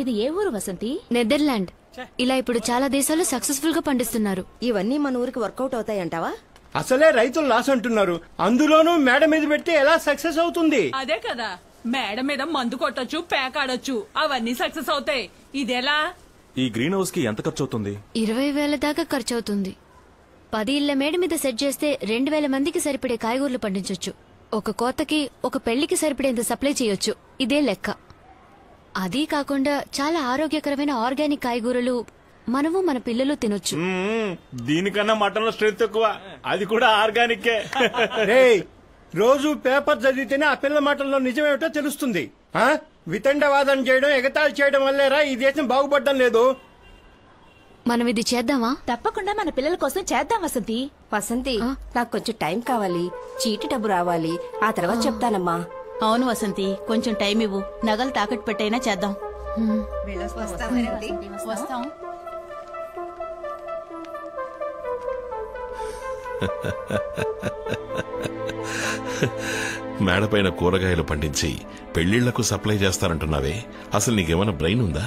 ఇది ఏ ఊరు వసంతి? నెదర్లాండ్. ఇలా ఇప్పుడు చాలా దేశాలు సక్సెస్ఫుల్ గా పండిస్తున్నారు. ఇవన్నీ మన ఊరికి వర్కౌట్ అవుతాయంటావా? అసలే రైతులు లాస్ అంటున్నారు, అందులోనూ మేడ మీద పెడితే ఎలా సక్సెస్ అవుతుంది? అదే కదా, మేడ మీద మందు కొట్టొచ్చు, పేకాడొచ్చు, అవన్నీ సక్సెస్ అవుతాయి. ఇదెలా? ఈ గ్రీన్ హౌస్ కి ఎంత ఖర్చు అవుతుంది? 20,000 దాకా ఖర్చు అవుతుంది. 10 ఇళ్ల మేడ మీద సెట్ చేస్తే 2,000 మందికి సరిపడే కాయగూరలు పండించొచ్చు. ఒక కోతకి, ఒక పెళ్లికి సరిపడేంత సప్లై చేయొచ్చు. ఇదే లెక్క. అదీ కాకుండా చాలా ఆరోగ్యకరమైన ఆర్గానిక్ కాయగూరలు మనము మన పిల్లలు తినొచ్చు. దీనికన్నా మటన్ లో స్ట్రెంత్ ఎక్కువ, అది కూడా ఆర్గానిక్. రోజు పేపర్ చదివితేనే ఆ పిల్ల మాటల్లో నిజమేమిటో తెలుస్తుంది. వితండవాదం చేయడం, ఎగతాళి చేయడం వల్లేరా ఈ దేశం బాగుపడడం లేదు. మనం ఇది చేద్దామా? తప్పకుండా మన పిల్లల కోసం చేద్దాం వసంతి. వసంతి, నాకు కొంచెం టైం కావాలి. చీటి డబ్బు రావాలి, ఆ తర్వాత చెప్తానమ్మా. అవును వసంతి, కొంచెం టైం ఇవ్వు. నగలు తాకట్టు పెట్టైనా చేద్దాం. వస్తాం. మేడపైన కూరగాయలు పండించి పెళ్లిళ్లకు సప్లై చేస్తానంటున్నావే, అసలు నీకేమైనా బ్రెయిన్ ఉందా?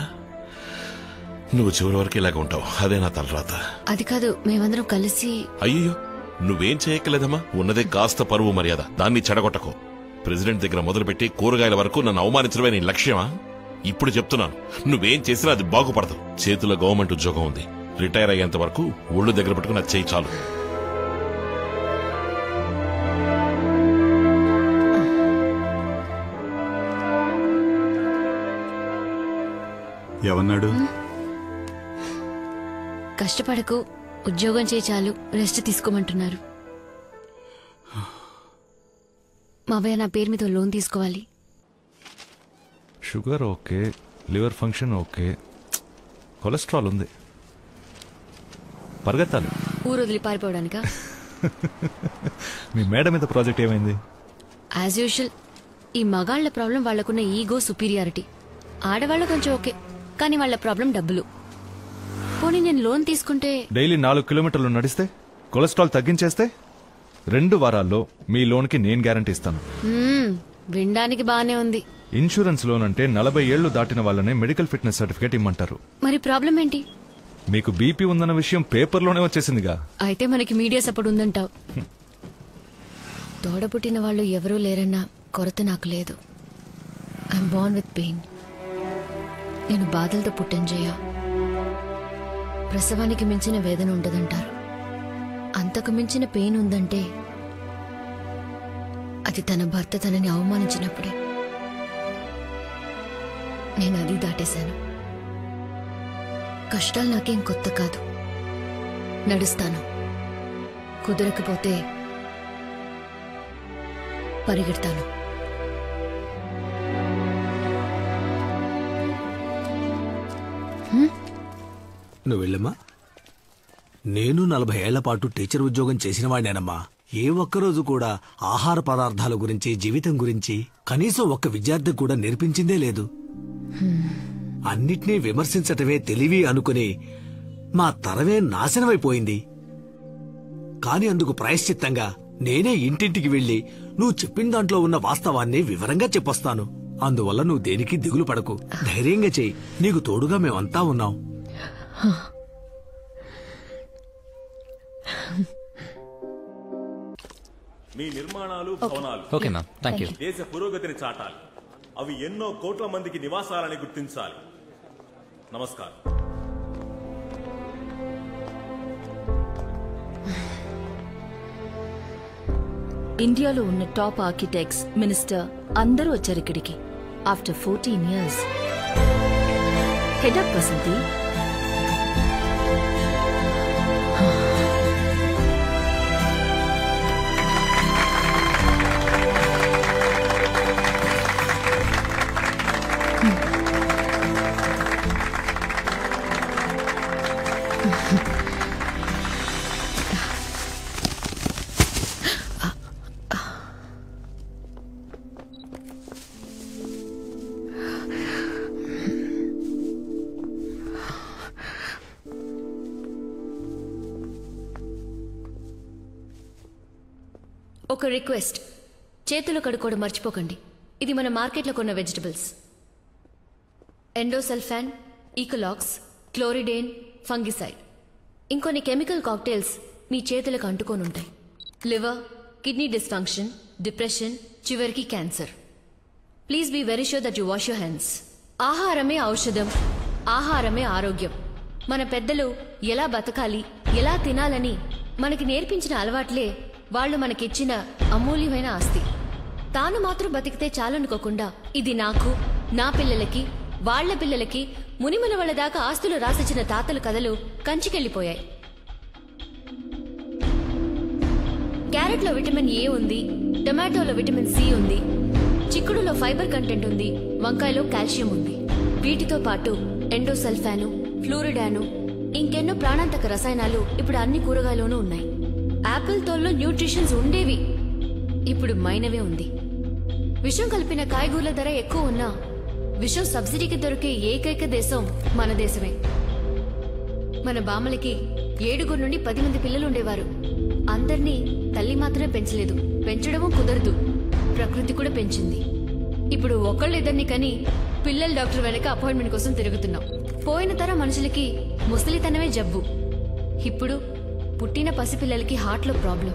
నువ్వు చివరి వరకు ఇలాగ ఉంటావు, అదే నా తలరాత. అది కాదు, మేమందరం కలిసి. అయ్యో, నువ్వేం చేయక్కలేదమ్మా. ఉన్నదే కాస్త పరువు మర్యాద, దాన్ని చెడగొట్టకు. ప్రెసిడెంట్ దగ్గర మొదలుపెట్టి కూరగాయల వరకు నన్ను అవమానించడమే నీ లక్ష్యమా? ఇప్పుడు చెప్తున్నాను, నువ్వేం చేసినా అది బాగుపడదు. చేతిలో గవర్నమెంట్ ఉద్యోగం ఉంది, రిటైర్ అయ్యేంత వరకు ఒళ్ళు దగ్గర పెట్టుకుని అది చేయి చాలు. ఏమన్నాడు? కష్టపడకు, ఉద్యోగం చేయి చాలు, రెస్ట్ తీసుకోమంటున్నారు. మావయ్య, నా పేరు మీద లోన్ తీసుకోవాలి. Sugar okay, liver function okay, cholesterol ఉంది. పరిగెత్తాలి. ఊరు వదిలి పారిపోవడానికా? మీ మేడ మీద ప్రాజెక్ట్ ఏమైంది? యాజ్ యూజువల్, ఈ మగాళ్ల ప్రాబ్లం వాళ్లకున్న ఈగో, సుపీరియారిటీ. ఆడవాళ్ల కొంచెం ఓకే, కానీ వాళ్ల ప్రాబ్లం డబ్బులు. పోనీ నేను లోన్ తీసుకుంటే డైలీ 4 కిలోమీటర్లు నడిస్తే, కొలెస్ట్రాల్ తగ్గించేస్తే 2 వారాల్లో మీ లోన్ కి నేను గ్యారంటీ ఇస్తాను. వినడానికి బానే ఉంది. ఇన్సూరెన్స్ లోన్ అంటే 40 ఏళ్లు దాటిన వాళ్ళనే మెడికల్ ఫిట్నెస్ సర్టిఫికేట్ ఇమ్మంటారు. మరి ప్రాబ్లం ఏంటి? మీకు బీపీ ఉందన్న విషయం పేపర్లోనే వచ్చేసిందిగా. అయితే మనకి మీడియా సపోర్ట్ ఉందంటావు. తోడపుట్టిన వాళ్ళు ఎవరూ లేరన్న కొరత నాకు లేదు. I'm Born with pain. నేను బాధలతో పుట్టాను జయ. ప్రసవానికి మించిన వేదన ఉండదంటారు. అంతకు మించిన పెయిన్ ఉందంటే అది తన భర్త తనని అవమానించినప్పుడే. నేను అది దాటేశాను. కష్టాలు నాకేం కొత్త కాదు. నడుస్తాను, కుదరకపోతే పరిగెడతాను. నువ్వు వెళ్ళమ్మా. నేను 40 ఏళ్ల పాటు టీచర్ ఉద్యోగం చేసిన వాడినేనమ్మా. ఏ ఒక్కరోజు కూడా ఆహార పదార్థాల గురించి, జీవితం గురించి కనీసం ఒక్క విద్యార్థి కూడా నేర్పించిందే లేదు. అన్నిటినీ విమర్శించటమే తెలివి అనుకుని మా తరమే నాశనమైపోయింది. కాని అందుకు ప్రాయశ్చిత్తంగా నేనే ఇంటింటికి వెళ్లి నువ్వు చెప్పిన దాంట్లో ఉన్న వాస్తవాన్ని వివరంగా చెప్పొస్తాను. అందువల్ల నువ్వు దేనికి దిగులు పడకు, ధైర్యంగా చెయ్యి. నీకు తోడుగా మేమంతా ఉన్నాం. మీ నిర్మాణాలు, భవనాలు దేశ పురోగతిని చాటాలి. అవి ఎన్నో కోట్ల మందికి నివాసాలని గుర్తించాలి. నమస్కారం. ఇండియాలో ఉన్న టాప్ ఆర్కిటెక్ట్స్, మినిస్టర్ అందరూ వచ్చారు ఇక్కడికి. After 14 years. Head up Vasanthi. ఒక రిక్వెస్ట్, చేతులు కడుక్కోవడం మర్చిపోకండి. ఇది మన మార్కెట్లో కొన్న vegetables. Endosulfan, ekalux, chlordane, fungicide. ఇంకొన్ని కెమికల్ కాక్టైల్స్ మీ చేతులకు అంటుకోనుంటాయి. లివర్, కిడ్నీ డిస్ఫంక్షన్, డిప్రెషన్, చివరికి cancer. Please be very sure that you wash your hands. ఆహారమే ఔషధం, ఆహారమే ఆరోగ్యం. మన పెద్దలు ఎలా బతకాలి, ఎలా తినాలని మనకి నేర్పించిన అలవాట్లే వాళ్ళు మనకిచ్చిన అమూల్యమైన ఆస్తి. తాను మాత్రం బతికితే చాలనుకోకుండా ఇది నాకు, నా పిల్లలకి, వాళ్ల పిల్లలకి, మునిమల వాళ్ళ దాకా ఆస్తులు రాసిచ్చిన తాతల కథలు కంచికెళ్లిపోయాయి. క్యారెట్లో విటమిన్ ఏ ఉంది, టొమాటోలో విటమిన్ సి ఉంది, చిక్కుడులో ఫైబర్ కంటెంట్ ఉంది, వంకాయలో కాల్షియం ఉంది. వీటితో పాటు ఎండోసల్ఫాను, ఫ్లూరిడాను, ఇంకెన్నో ప్రాణాంతక రసాయనాలు ఇప్పుడు అన్ని కూరగాయల్లోనూ ఉన్నాయి. యాపిల్ తోల్లో న్యూట్రిషన్స్ ఉండేవి, ఇప్పుడు మైనవే ఉంది. విషం కలిపిన కాయగూరల ధర ఎక్కువ ఉన్నా విషం సబ్సిడీకి దొరికే ఏకైక దేశం మన దేశమే. మన బామ్మలకి 7 నుండి 10 మంది పిల్లలు ఉండేవారు. అందర్నీ తల్లి మాత్రమే పెంచలేదు, పెంచడమూ కుదరదు, ప్రకృతి కూడా పెంచింది. ఇప్పుడు ఒకళ్ళిద్దరిని కని పిల్లల డాక్టర్ వెనక అపాయింట్మెంట్ కోసం తిరుగుతున్నాం. పోయిన తరం మనుషులకి ముసలితనమే జబ్బు. ఇప్పుడు పుట్టిన పసిపిల్లలకి హార్ట్లో ప్రాబ్లం.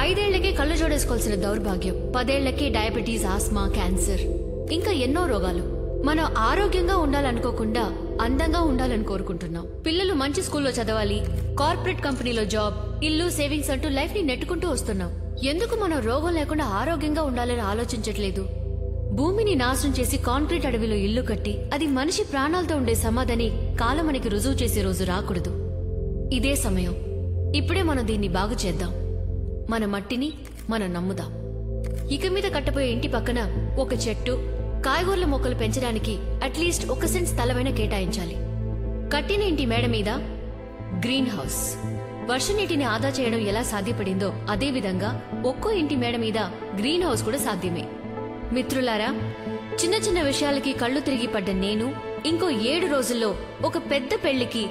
5 ఏళ్లకే కళ్ళు జోడేసుకోవాల్సిన దౌర్భాగ్యం. 10 ఏళ్లకే డయాబెటీస్, ఆస్మా, క్యాన్సర్, ఇంకా ఎన్నో రోగాలు. మనం ఆరోగ్యంగా ఉండాలనుకోకుండా అందంగా ఉండాలని కోరుకుంటున్నాం. పిల్లలు మంచి స్కూల్లో చదవాలి, కార్పొరేట్ కంపెనీలో జాబ్, ఇల్లు, సేవింగ్స్ అంటూ లైఫ్ ని నెట్టుకుంటూ వస్తున్నాం. ఎందుకు మనం రోగం లేకుండా ఆరోగ్యంగా ఉండాలని ఆలోచించట్లేదు? భూమిని నాశనం చేసి కాంక్రీట్ అడవిలో ఇల్లు కట్టి అది మనిషి ప్రాణాలతో ఉండే సమాధని కాలం మనకి రుజువు చేసే రోజు రాకూడదు. ఇదే సమయం. ఇప్పుడే మనం దీన్ని బాగు చేద్దాం. మన మట్టిని మనం నమ్ముదాం. ఇక మీద కట్టబోయే ఇంటి పక్కన ఒక చెట్టు, కాయగూరల మొక్కలు పెంచడానికి అట్లీస్ట్ 1 సెంట్ స్థలమైనా కేటాయించాలి. కట్టిన ఇంటి మేడ మీద గ్రీన్ హౌస్. వర్షనీటిని ఆదా చేయడం ఎలా సాధ్యపడిందో అదే విధంగా ఒక్కో ఇంటి మేడ మీద గ్రీన్ హౌస్ కూడా సాధ్యమే. మిత్రులారా, చిన్న చిన్న విషయాలకి కళ్ళు తిరిగి పడ్డ నేను ఇంకో 7 రోజుల్లో ఒక పెద్ద పెళ్లికి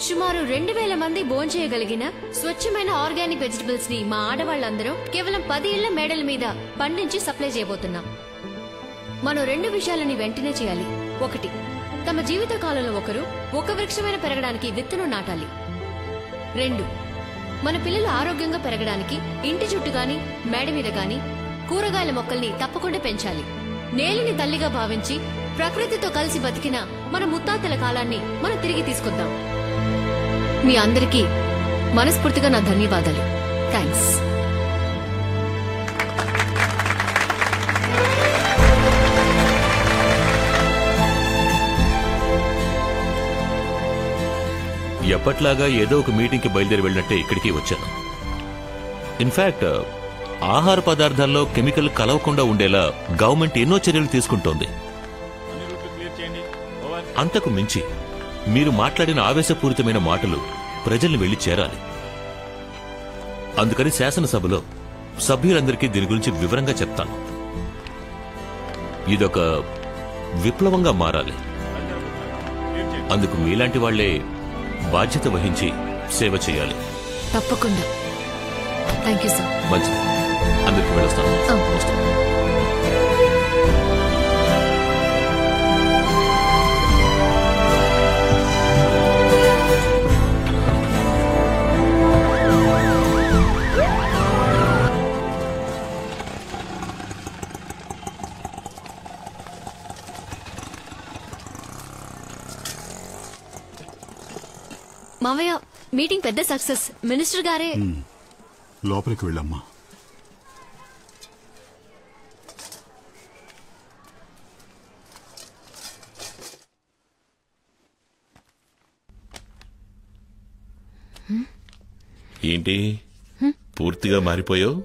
సుమారు 2000 మంది భోంచేయగలిగిన స్వచ్ఛమైన ఆర్గానిక్ వెజిటబుల్స్ ని మా ఆడవాళ్లందరూ కేవలం 10 ఇళ్ల మేడల మీద పండించి సప్లై చేయబోతున్నాం. మనం 2 విషయాలని వెంటనే చేయాలి. 1, తమ జీవిత కాలంలో ఒకరు ఒక వృక్షమైన పెరగడానికి విత్తనం నాటాలి. 2, మన పిల్లలు ఆరోగ్యంగా పెరగడానికి ఇంటి చుట్టూ గాని మేడ మీద గాని కూరగాయల మొక్కల్ని తప్పకుండా పెంచాలి. నేలని తల్లిగా భావించి ప్రకృతితో కలిసి బతికిన మన ముత్తాతల కాలాన్ని మనం తిరిగి తీసుకొద్దాం. మీ అందరికీ మనస్ఫూర్తిగా నా ధన్యవాదాలు. థ్యాంక్స్. ఎప్పట్లాగా ఏదో ఒక మీటింగ్కి బయలుదేరి వెళ్ళినట్టే ఇక్కడికి వచ్చాను. ఇన్ఫాక్ట్ ఆహార పదార్థాల్లో కెమికల్ కలవకుండా ఉండేలా గవర్నమెంట్ ఎన్నో చర్యలు తీసుకుంటోంది. అంతకు మించి మీరు మాట్లాడిన ఆవేశపూరితమైన మాటలు ప్రజల్ని వెళ్లి చేరాలి. అందుకని శాసనసభలో సభ్యులందరికీ దీని గురించి వివరంగా చెప్తాను. ఇదొక విప్లవంగా మారాలి. అందుకు మీలాంటి వాళ్లే బాధ్యత వహించి సేవ చేయాలి. తప్పకుండా. Thank you sir. మంచిది. అందరికీ వెళ్ళొస్తాను. మావయ్య, మీటింగ్ పెద్ద సక్సెస్. మినిస్టర్ గారే లోపలికి వెళ్ళమ్మా. ఏంటి పూర్తిగా మారిపోయావు?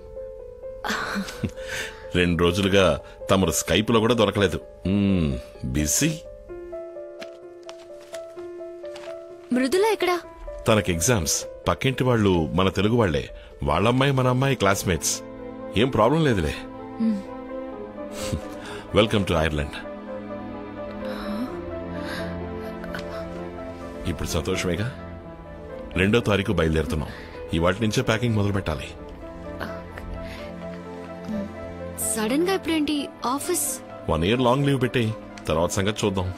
2 రోజులుగా తమరు స్కైప్ లో కూడా దొరకలేదు. బిజీ. మృదుల ఎక్కడా? తనకి ఎగ్జామ్స్. పక్కింటి వాళ్ళు మన తెలుగు వాళ్లే. వాళ్ళమ్మాయి మన అమ్మాయి క్లాస్మేట్స్. ఏం ప్రాబ్లం లేదులే. Welcome to Ireland. ఇప్పుడు సంతోషమేగా? 2వ తారీఖు బయలుదేరుతున్నాం. ఇవాటి నుంచే ప్యాకింగ్ మొదలు పెట్టాలి. సడన్ గా ఇప్పుడేంటి ఆఫీస్? 1 year లాంగ్ లీవ్ పెట్టేయి. తర్వాత సంగతి చూద్దాం.